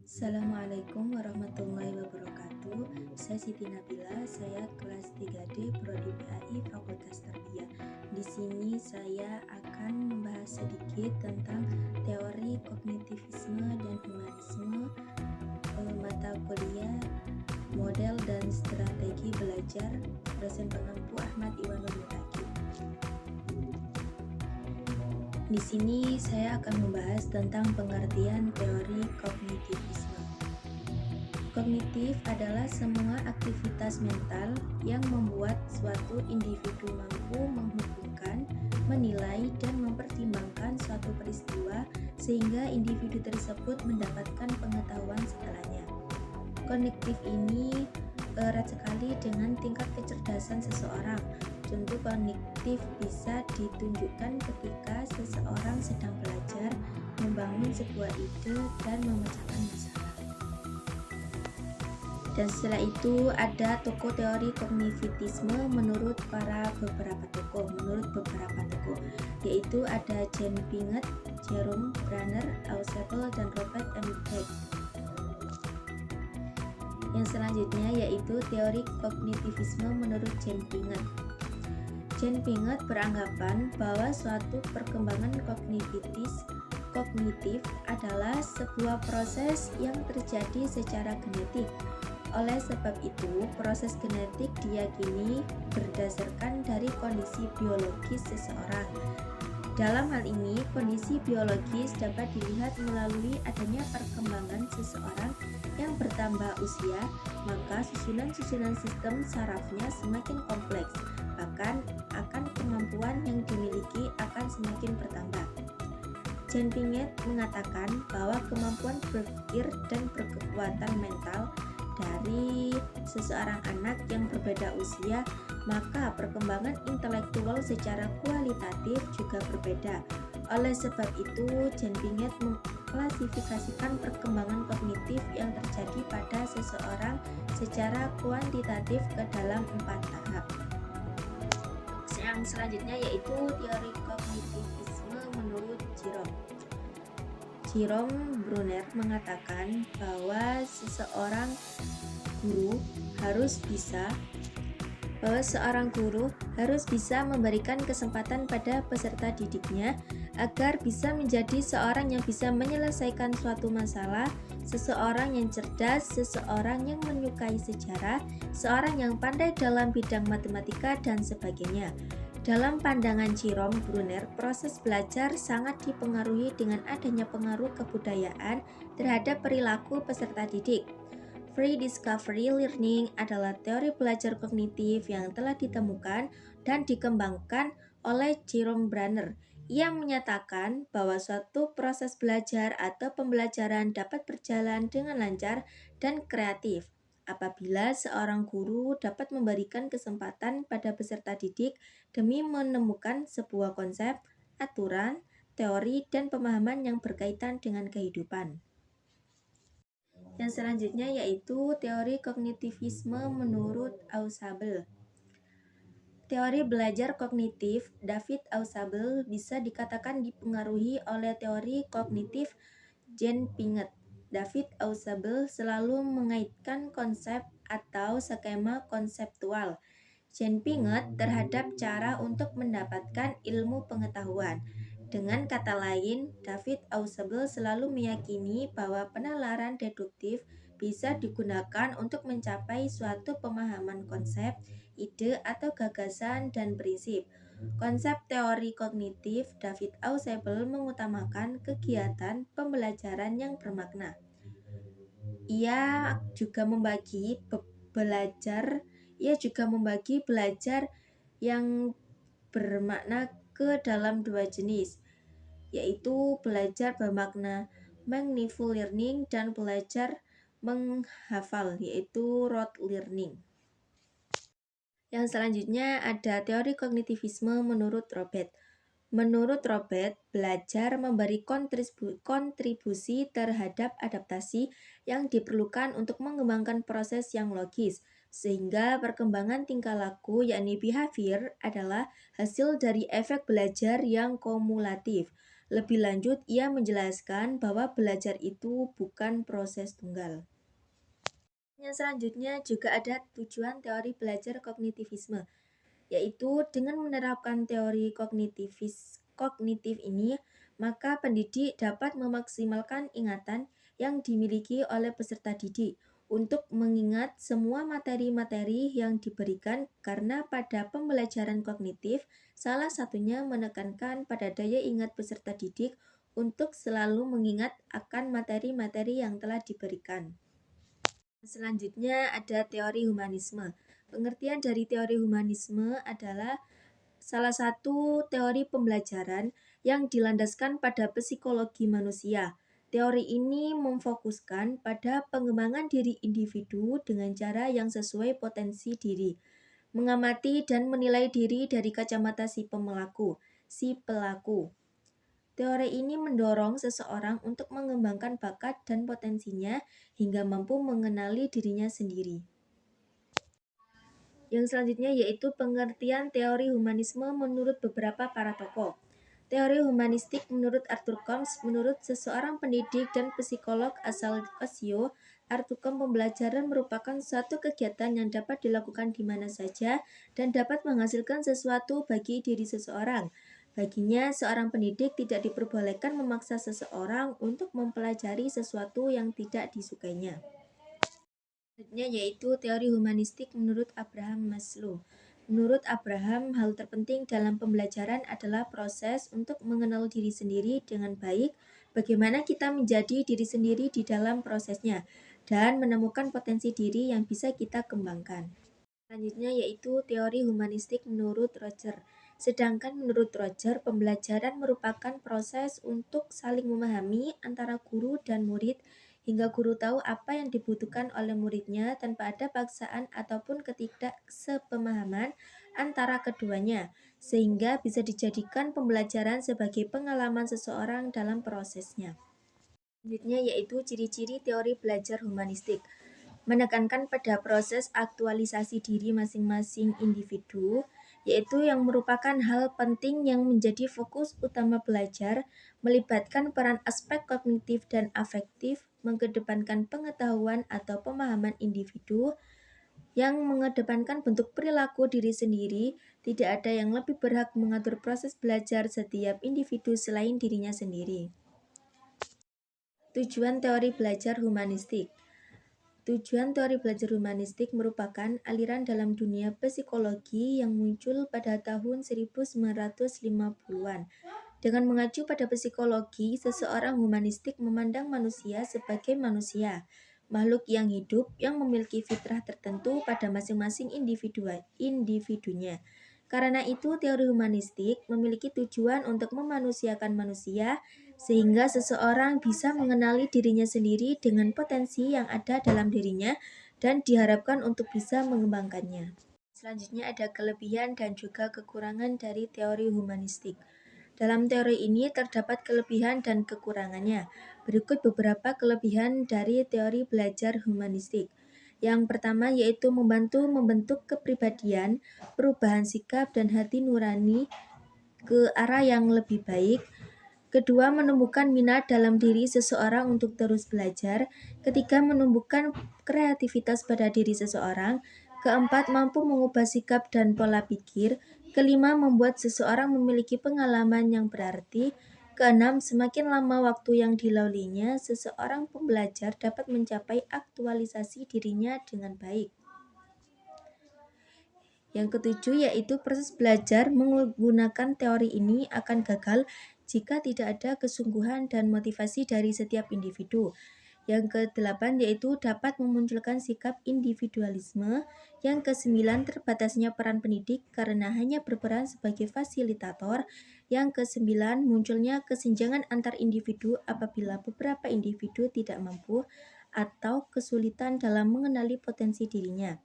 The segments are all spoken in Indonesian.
Assalamualaikum warahmatullahi wabarakatuh. Saya Siti Nabila, saya kelas 3D Prodi PAI Fakultas Tarbiyah. Di sini saya akan membahas sedikit tentang teori kognitivisme dan humanisme, mata kuliah model dan strategi belajar dosen pengampu Ahmad Iwanul Mutaki. Di sini saya akan membahas tentang pengertian teori kognitivisme. Kognitif adalah semua aktivitas mental yang membuat suatu individu mampu menghubungkan, menilai, dan mempertimbangkan suatu peristiwa sehingga individu tersebut mendapatkan pengetahuan setelahnya. Kognitif ini erat sekali dengan tingkat kecerdasan seseorang. Contoh kognitif bisa ditunjukkan ketika seseorang sedang belajar membangun sebuah ide dan memecahkan masalah. Dan setelah itu ada tokoh teori kognitivisme menurut beberapa tokoh, yaitu ada Jan Piaget, Jerome Bruner, Ausubel, dan Robert M. Beck. Yang selanjutnya yaitu teori kognitivisme menurut Jan Piaget. Jan Piaget beranggapan bahwa suatu perkembangan kognitif adalah sebuah proses yang terjadi secara genetik. Oleh sebab itu, proses genetik diyakini berdasarkan dari kondisi biologis seseorang. Dalam hal ini, kondisi biologis dapat dilihat melalui adanya perkembangan seseorang yang bertambah usia, maka susunan-susunan sistem sarafnya semakin kompleks, bahkan akan kemampuan yang dimiliki akan semakin bertambah. Jan Piaget mengatakan bahwa kemampuan berpikir dan berkekuatan mental dari seseorang anak yang berbeda usia, maka perkembangan intelektual secara kualitatif juga berbeda. Oleh sebab itu, Jan Piaget mengklasifikasikan perkembangan kognitif yang terjadi pada seseorang secara kuantitatif ke dalam 4 tahap. Yang selanjutnya yaitu teori kognitivisme menurut Jerome Bruner mengatakan bahwa seorang guru harus bisa memberikan kesempatan pada peserta didiknya agar bisa menjadi seorang yang bisa menyelesaikan suatu masalah, seseorang yang cerdas, seseorang yang menyukai sejarah, seorang yang pandai dalam bidang matematika, dan sebagainya. Dalam pandangan Jerome Bruner, proses belajar sangat dipengaruhi dengan adanya pengaruh kebudayaan terhadap perilaku peserta didik. Free discovery learning adalah teori belajar kognitif yang telah ditemukan dan dikembangkan oleh Jerome Bruner. Ia menyatakan bahwa suatu proses belajar atau pembelajaran dapat berjalan dengan lancar dan kreatif apabila seorang guru dapat memberikan kesempatan pada peserta didik demi menemukan sebuah konsep, aturan, teori, dan pemahaman yang berkaitan dengan kehidupan. Yang selanjutnya yaitu teori kognitivisme menurut Ausubel. Teori belajar kognitif David Ausubel bisa dikatakan dipengaruhi oleh teori kognitif Jan Piaget. David Ausubel selalu mengaitkan konsep atau skema konseptual Jan Piaget terhadap cara untuk mendapatkan ilmu pengetahuan. Dengan kata lain, David Ausubel selalu meyakini bahwa penalaran deduktif bisa digunakan untuk mencapai suatu pemahaman konsep, ide, atau gagasan dan prinsip. Konsep teori kognitif David Ausubel mengutamakan kegiatan pembelajaran yang bermakna. Ia juga membagi belajar yang bermakna ke dalam 2 jenis, yaitu belajar bermakna meaningful learning dan belajar menghafal, yaitu rote learning. Yang selanjutnya ada teori kognitivisme menurut Robert. Menurut Robert, belajar memberi kontribusi terhadap adaptasi yang diperlukan untuk mengembangkan proses yang logis, sehingga perkembangan tingkah laku yakni behavior adalah hasil dari efek belajar yang kumulatif. Lebih lanjut, ia menjelaskan bahwa belajar itu bukan proses tunggal. Yang selanjutnya juga ada tujuan teori belajar kognitivisme, yaitu dengan menerapkan teori kognitif ini, maka pendidik dapat memaksimalkan ingatan yang dimiliki oleh peserta didik untuk mengingat semua materi-materi yang diberikan, karena pada pembelajaran kognitif salah satunya menekankan pada daya ingat peserta didik untuk selalu mengingat akan materi-materi yang telah diberikan. Selanjutnya ada teori humanisme. Pengertian dari teori humanisme adalah salah satu teori pembelajaran yang dilandaskan pada psikologi manusia. Teori ini memfokuskan pada pengembangan diri individu dengan cara yang sesuai potensi diri, mengamati dan menilai diri dari kacamata si pelaku. Teori ini mendorong seseorang untuk mengembangkan bakat dan potensinya hingga mampu mengenali dirinya sendiri. Yang selanjutnya yaitu pengertian teori humanisme menurut beberapa para tokoh. Teori humanistik menurut Arthur Combs, menurut seseorang pendidik dan psikolog asal Osio, pembelajaran merupakan suatu kegiatan yang dapat dilakukan di mana saja dan dapat menghasilkan sesuatu bagi diri seseorang. Baginya, seorang pendidik tidak diperbolehkan memaksa seseorang untuk mempelajari sesuatu yang tidak disukainya. Selanjutnya yaitu teori humanistik menurut Abraham Maslow. Menurut Abraham, hal terpenting dalam pembelajaran adalah proses untuk mengenal diri sendiri dengan baik, bagaimana kita menjadi diri sendiri di dalam prosesnya, dan menemukan potensi diri yang bisa kita kembangkan. Selanjutnya yaitu teori humanistik menurut Roger. Sedangkan menurut Roger, pembelajaran merupakan proses untuk saling memahami antara guru dan murid, hingga guru tahu apa yang dibutuhkan oleh muridnya tanpa ada paksaan ataupun ketidaksepemahaman antara keduanya, sehingga bisa dijadikan pembelajaran sebagai pengalaman seseorang dalam prosesnya. Selanjutnya yaitu ciri-ciri teori belajar humanistik. Menekankan pada proses aktualisasi diri masing-masing individu, yaitu yang merupakan hal penting yang menjadi fokus utama belajar, melibatkan peran aspek kognitif dan afektif, mengedepankan pengetahuan atau pemahaman individu, yang mengedepankan bentuk perilaku diri sendiri. Tidak ada yang lebih berhak mengatur proses belajar setiap individu selain dirinya sendiri. Tujuan teori belajar humanistik. Tujuan teori belajar humanistik merupakan aliran dalam dunia psikologi yang muncul pada tahun 1950-an. Dengan mengacu pada psikologi, seseorang humanistik memandang manusia sebagai manusia, makhluk yang hidup yang memiliki fitrah tertentu pada masing-masing individunya. Karena itu, teori humanistik memiliki tujuan untuk memanusiakan manusia, sehingga seseorang bisa mengenali dirinya sendiri dengan potensi yang ada dalam dirinya dan diharapkan untuk bisa mengembangkannya. Selanjutnya ada kelebihan dan juga kekurangan dari teori humanistik. Dalam teori ini terdapat kelebihan dan kekurangannya. Berikut beberapa kelebihan dari teori belajar humanistik. Yang pertama yaitu membantu membentuk kepribadian, perubahan sikap dan hati nurani ke arah yang lebih baik. Kedua, menumbuhkan minat dalam diri seseorang untuk terus belajar. Ketiga, menumbuhkan kreativitas pada diri seseorang. Keempat, mampu mengubah sikap dan pola pikir. Kelima, membuat seseorang memiliki pengalaman yang berarti. Keenam, semakin lama waktu yang dilaluinya, seseorang pembelajar dapat mencapai aktualisasi dirinya dengan baik. Yang ketujuh yaitu proses belajar menggunakan teori ini akan gagal jika tidak ada kesungguhan dan motivasi dari setiap individu. Yang kedelapan yaitu dapat memunculkan sikap individualisme. Yang kesembilan, terbatasnya peran pendidik karena hanya berperan sebagai fasilitator. Yang kesembilan, munculnya kesenjangan antar individu apabila beberapa individu tidak mampu atau kesulitan dalam mengenali potensi dirinya.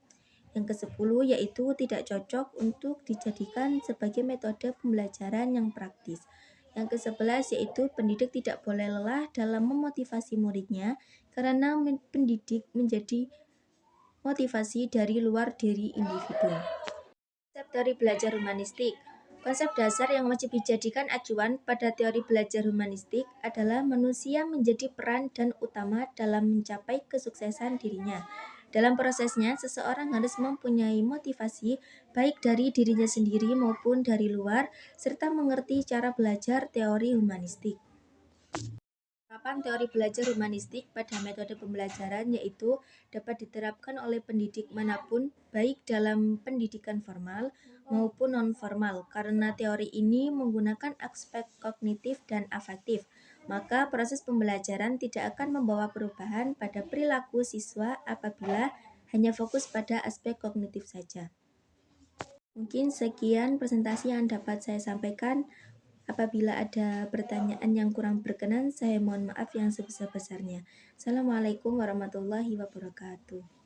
Yang ke-10 yaitu tidak cocok untuk dijadikan sebagai metode pembelajaran yang praktis. Yang ke-11 yaitu pendidik tidak boleh lelah dalam memotivasi muridnya karena pendidik menjadi motivasi dari luar diri individu. Konsep teori belajar humanistik. Konsep dasar yang wajib dijadikan acuan pada teori belajar humanistik adalah manusia menjadi peran dan utama dalam mencapai kesuksesan dirinya. Dalam prosesnya, seseorang harus mempunyai motivasi baik dari dirinya sendiri maupun dari luar, serta mengerti cara belajar teori humanistik. Penerapan teori belajar humanistik pada metode pembelajaran yaitu dapat diterapkan oleh pendidik manapun baik dalam pendidikan formal maupun non-formal karena teori ini menggunakan aspek kognitif dan afektif. Maka proses pembelajaran tidak akan membawa perubahan pada perilaku siswa apabila hanya fokus pada aspek kognitif saja. Mungkin sekian presentasi yang dapat saya sampaikan. Apabila ada pertanyaan yang kurang berkenan, saya mohon maaf yang sebesar-besarnya. Assalamualaikum warahmatullahi wabarakatuh.